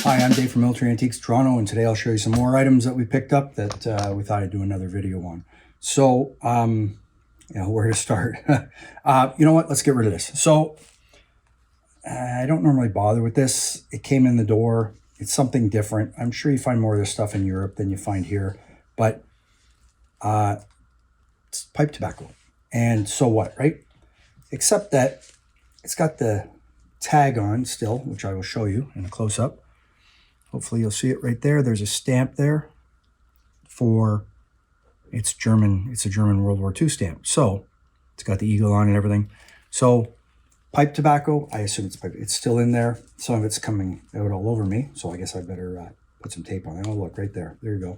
Hi, I'm Dave from Military Antiques Toronto, and today I'll show you some more items that we picked up that we thought I'd do another video on. So, where to start? You know what? Let's get rid of this. So, I don't normally bother with this. It came in the door. It's something different. I'm sure you find more of this stuff in Europe than you find here, but it's pipe tobacco. And so what, right? Except that it's got the tag on still, which I will show you in a close-up. Hopefully you'll see it right there. There's a stamp there for it's German. It's a German World War II stamp. So it's got the eagle on and everything. So pipe tobacco, I assume it's pipe. It's still in there. Some of it's coming out all over me. So I guess I better put some tape on it. Oh, look right there. There you go.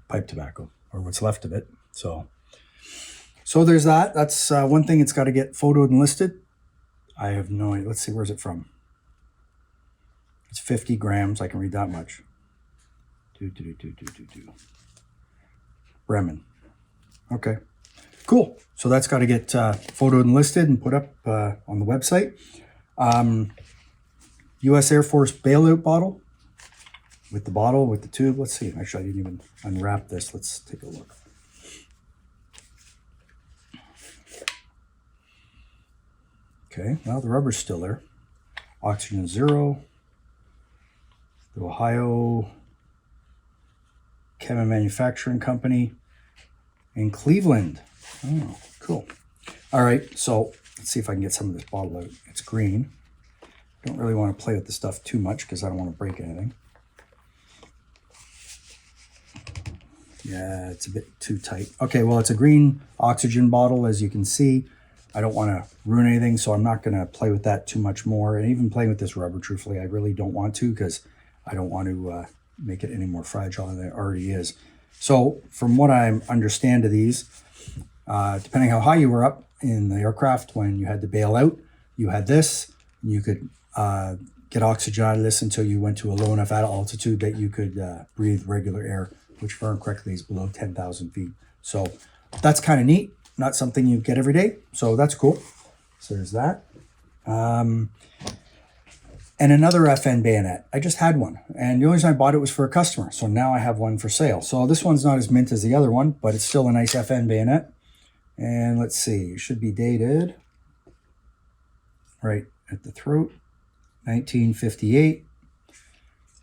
Pipe tobacco, or what's left of it. So there's that. That's one thing. It's got to get photoed and listed. I have no idea. Let's see. Where's it from? It's 50 grams. I can read that much. Bremen. Okay. Cool. So that's got to get photoed and listed and put up on the website. U.S. Air Force Bailout bottle. With the tube. Let's see. Actually, I didn't even unwrap this. Let's take a look. Okay. Well, the rubber's still there. Oxygen 0. The Ohio Chemical Manufacturing Company in Cleveland. Oh, cool. All right, so let's see if I can get some of this bottle out. It's green. Don't really want to play with the stuff too much because I don't want to break anything. Yeah, it's a bit too tight. Okay, well, it's a green oxygen bottle, as you can see. I don't want to ruin anything, so I'm not going to play with that too much more. And even playing with this rubber, truthfully, I really don't want to because I don't want to make it any more fragile than it already is. So from what I understand of these, depending how high you were up in the aircraft when you had to bail out, you had this. You could get oxygen out of this until you went to a low enough altitude that you could breathe regular air, which, if I remember correctly, is below 10,000 feet. So that's kind of neat. Not something you get every day. So that's cool. So there's that. And another FN bayonet. I just had one. And the only reason I bought it was for a customer. So now I have one for sale. So this one's not as mint as the other one, but it's still a nice FN bayonet. And let's see. It should be dated right at the throat. 1958.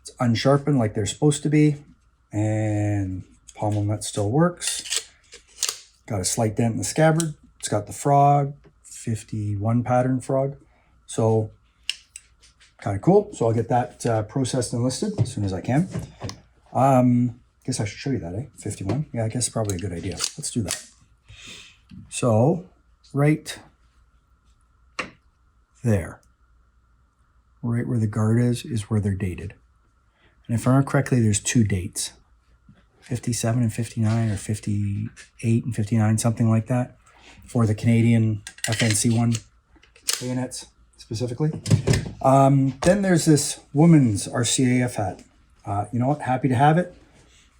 It's unsharpened like they're supposed to be. And pommel nut still works. Got a slight dent in the scabbard. It's got the frog. 51 pattern frog. So kind of cool. So I'll get that processed and listed as soon as I can. Guess I should show you that, eh? 51. Yeah, I guess probably a good idea. Let's do that. So right there, right where the guard is where they're dated. And if I remember correctly, there's two dates, 57 and 59, or 58 and 59, something like that, for the Canadian FNC1 bayonets specifically. Then there's this woman's RCAF hat. You know what? Happy to have it.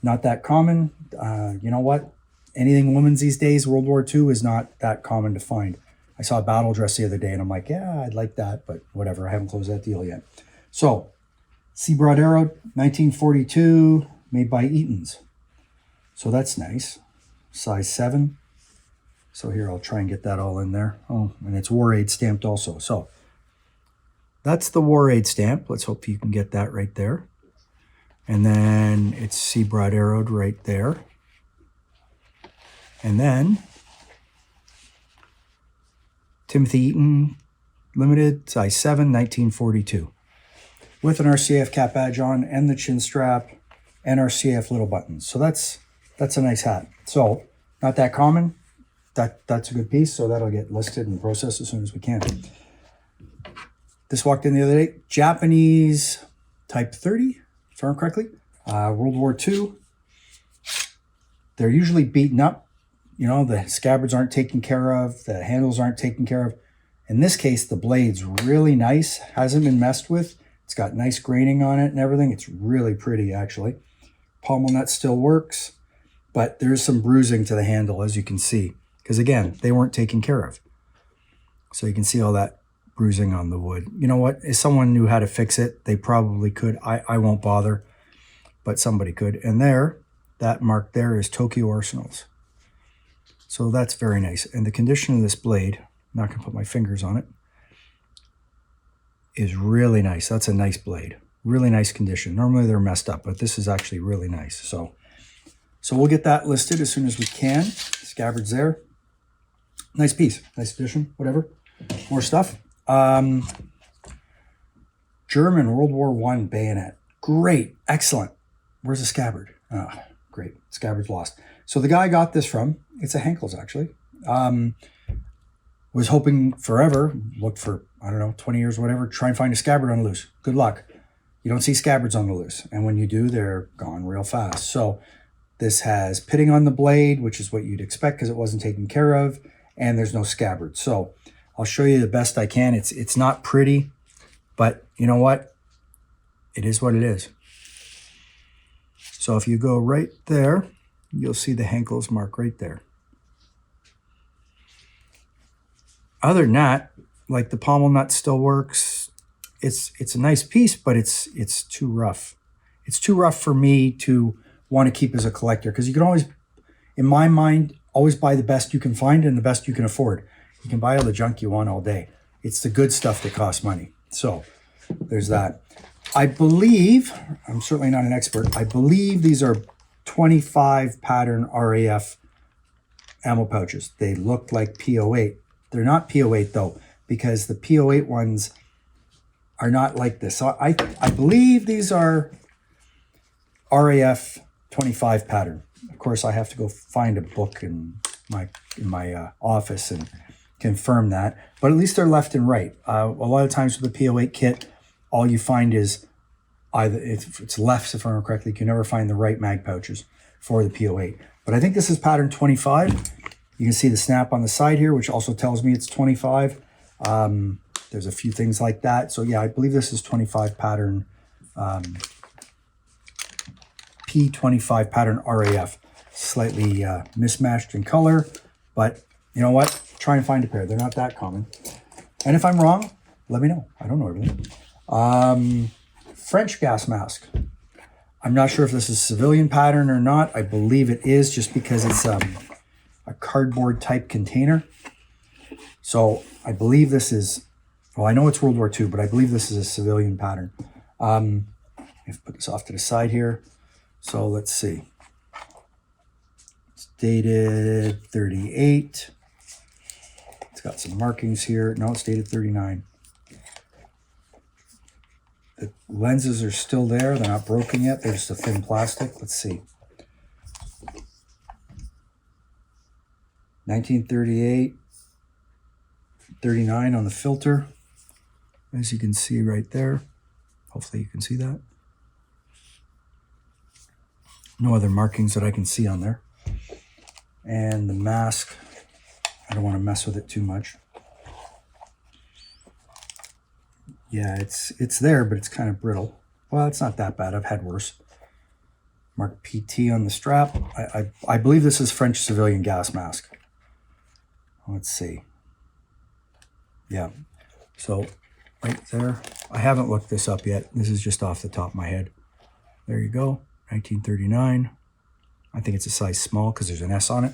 Not that common. You know what? Anything women's these days, World War II, is not that common to find. I saw a battle dress the other day, and I'm like, yeah, I'd like that, but whatever. I haven't closed that deal yet. So, Seabroad, 1942, made by Eaton's. So that's nice. Size 7. So here, I'll try and get that all in there. Oh, and it's War Aid stamped also. So that's the War Aid stamp. Let's hope you can get that right there. And then it's Seabroad arrowed right there. And then Timothy Eaton Limited, size 7, 1942. With an RCAF cap badge on and the chin strap and RCAF little buttons. So that's a nice hat. So not that common. That's a good piece. So that'll get listed and processed as soon as we can. This walked in the other day. Japanese Type 30, if I remember correctly. World War II. They're usually beaten up. You know, the scabbards aren't taken care of. The handles aren't taken care of. In this case, the blade's really nice. Hasn't been messed with. It's got nice graining on it and everything. It's really pretty, actually. Pommel nut still works. But there's some bruising to the handle, as you can see. Because, again, they weren't taken care of. So you can see all that bruising on the wood. You know what? If someone knew how to fix it, they probably could. I won't bother, but somebody could. And there, that mark there is Tokyo Arsenals. So that's very nice. And the condition of this blade, I'm not going to put my fingers on it, is really nice. That's a nice blade. Really nice condition. Normally they're messed up, but this is actually really nice. So we'll get that listed as soon as we can. Scabbard's there. Nice piece. Nice addition. Whatever. More stuff. German World War I bayonet. Great. Excellent. Where's the scabbard? Oh, great. Scabbard's lost. So the guy I got this from, it's a Henkels actually. Was hoping forever, looked for, I don't know, 20 years or whatever, try and find a scabbard on the loose. Good luck. You don't see scabbards on the loose. And when you do, they're gone real fast. So this has pitting on the blade, which is what you'd expect because it wasn't taken care of. And there's no scabbard. So I'll show you the best I can. It's not pretty, but you know what? It is what it is. So if you go right there, you'll see the Henkels mark right there. Other than that, like the pommel nut still works. It's a nice piece, but it's too rough. It's too rough for me to want to keep as a collector because you can always, in my mind, always buy the best you can find and the best you can afford. You can buy all the junk you want all day. It's the good stuff that costs money. So there's that. I believe, I'm certainly not an expert, I believe these are 25 pattern RAF ammo pouches. They look like P08. They're not P08 though, because the P08 ones are not like this. So I believe these are RAF 25 pattern. Of course, I have to go find a book in my office and confirm that. But at least they're left and right. A lot of times with the P08 kit, all you find is either, if it's left, if I remember correctly, you can never find the right mag pouches for the P08. But I think this is pattern 25. You can see the snap on the side here, which also tells me it's 25. There's a few things like that. So yeah, I believe this is 25 pattern, P25 pattern RAF. Slightly mismatched in color, but you know what? Try and find a pair. They're not that common. And if I'm wrong, let me know. I don't know everything. French gas mask. I'm not sure if this is civilian pattern or not. I believe it is just because it's a cardboard type container. So I believe this is, well, I know it's World War II, but I believe this is a civilian pattern. Let's put this off to the side here. So let's see. It's dated 38. It's got some markings here. No, it's dated 39. The lenses are still there. They're not broken yet. They're just a thin plastic. Let's see. 1938, 39 on the filter, as you can see right there. Hopefully you can see that. No other markings that I can see on there. And the mask, I don't want to mess with it too much. Yeah, it's there, but it's kind of brittle. Well, it's not that bad. I've had worse. Mark PT on the strap. I believe this is French civilian gas mask. Let's see. Yeah. So right there. I haven't looked this up yet. This is just off the top of my head. There you go. 1939. I think it's a size small because there's an S on it.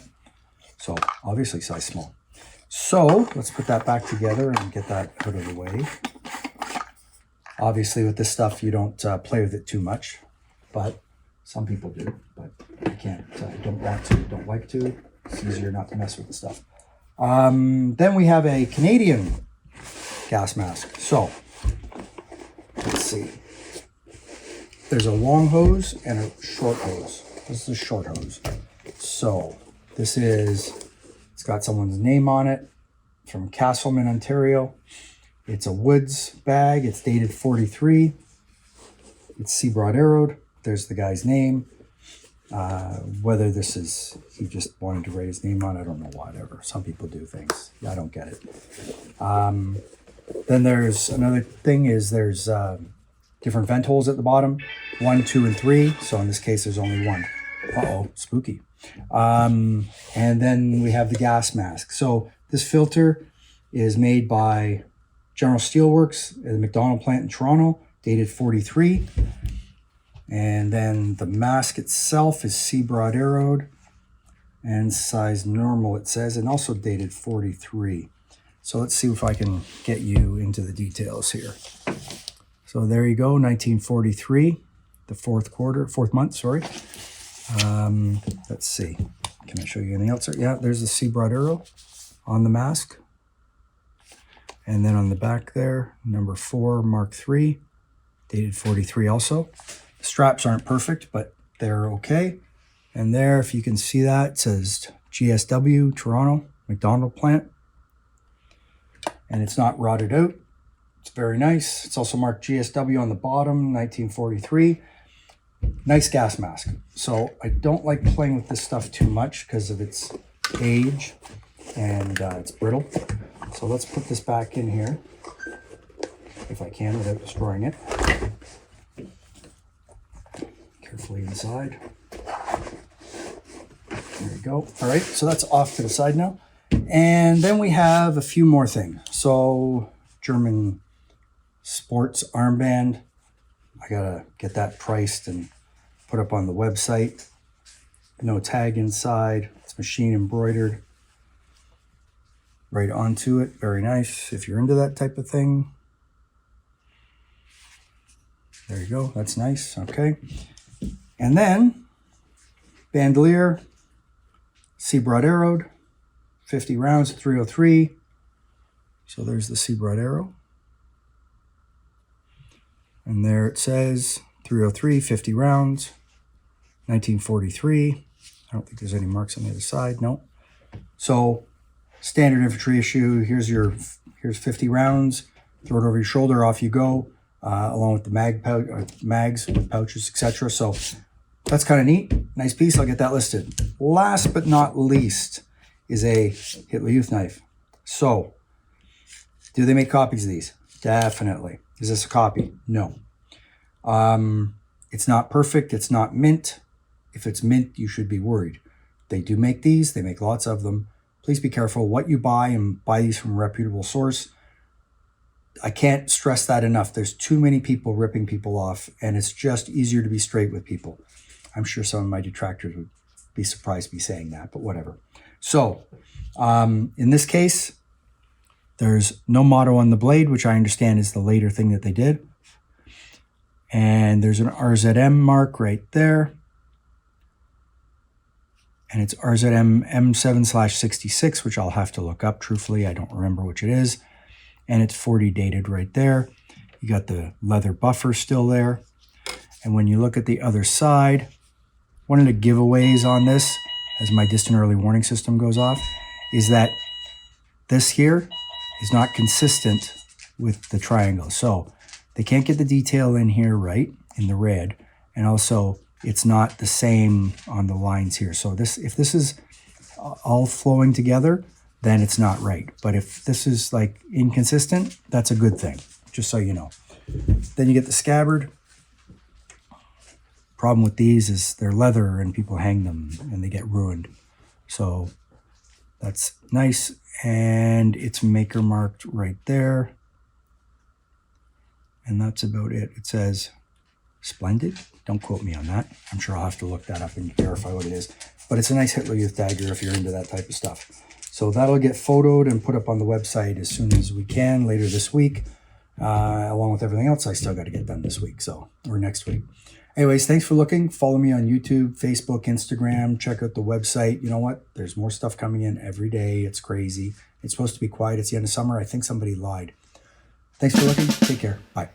So obviously size small. So let's put that back together and get that out of the way. Obviously with this stuff, you don't play with it too much, but some people do, but I can't, don't want to, don't like to. It's easier not to mess with the stuff. Then we have a Canadian gas mask. So let's see. There's a long hose and a short hose. This is a short hose. So this is, it's got someone's name on it from Castleman, Ontario. It's a Woods bag. It's dated 43. It's Seabroad arrowed. There's the guy's name. Whether this is, he just wanted to write his name on, I don't know, whatever. Some people do things. I don't get it. Then there's another thing is there's different vent holes at the bottom. 1, 2, and 3. So in this case, there's only one. Uh-oh, spooky. And then we have the gas mask. So this filter is made by General Steelworks, the McDonald plant in Toronto, dated 43. And then the mask itself is Seabroad arrowed and size normal, it says, and also dated 43. So let's see if I can get you into the details here. So there you go, 1943, the fourth month, sorry. Let's see, can I show you anything else? Yeah, there's the Seabroad arrow on the mask. And then on the back there, number 4, Mark III, dated 43 also. The straps aren't perfect, but they're okay. And there, if you can see that, it says GSW, Toronto, McDonald plant. And it's not rotted out. It's very nice. It's also marked GSW on the bottom, 1943. Nice gas mask. So I don't like playing with this stuff too much because of its age and it's brittle. So let's put this back in here, if I can, without destroying it. Carefully inside. There you go. All right, so that's off to the side now. And then we have a few more things. So German sports armband. I gotta get that priced and put up on the website. No tag inside. It's machine embroidered right onto it. Very nice if you're into that type of thing. There you go. That's nice. Okay. And then Bandolier, Seabroad arrowed, 50 rounds, 303. So there's the Seabroad arrow. And there it says 303, 50 rounds, 1943. I don't think there's any marks on the other side. No. So standard infantry issue. Here's 50 rounds. Throw it over your shoulder. Off you go. Along with the mags with pouches, etc. So that's kind of neat. Nice piece. I'll get that listed. Last but not least is a Hitler Youth knife. So, do they make copies of these? Definitely. Is this a copy? No. It's not perfect. It's not mint. If it's mint, you should be worried. They do make these. They make lots of them. Please be careful what you buy and buy these from a reputable source. I can't stress that enough. There's too many people ripping people off, and it's just easier to be straight with people. I'm sure some of my detractors would be surprised me saying that, but whatever. So, in this case, there's no motto on the blade, which I understand is the later thing that they did. And there's an RZM mark right there. And it's RZM M7/66, which I'll have to look up. Truthfully, I don't remember which it is. And it's 40 dated right there. You got the leather buffer still there. And when you look at the other side, one of the giveaways on this, as my distant early warning system goes off, is that this here is not consistent with the triangle. So they can't get the detail in here right, in the red. And also, it's not the same on the lines here. So this, if this is all flowing together, then it's not right. But if this is like inconsistent, that's a good thing, just so you know. Then you get the scabbard. Problem with these is they're leather and people hang them and they get ruined. So that's nice. And it's maker marked right there. And that's about it. It says Splendid. Don't quote me on that. I'm sure I'll have to look that up and verify what it is. But it's a nice Hitler Youth dagger if you're into that type of stuff. So that'll get photoed and put up on the website as soon as we can later this week. Along with everything else I still got to get done this week, or next week. Anyways, thanks for looking. Follow me on YouTube, Facebook, Instagram. Check out the website. You know what? There's more stuff coming in every day. It's crazy. It's supposed to be quiet. It's the end of summer. I think somebody lied. Thanks for looking. Take care. Bye.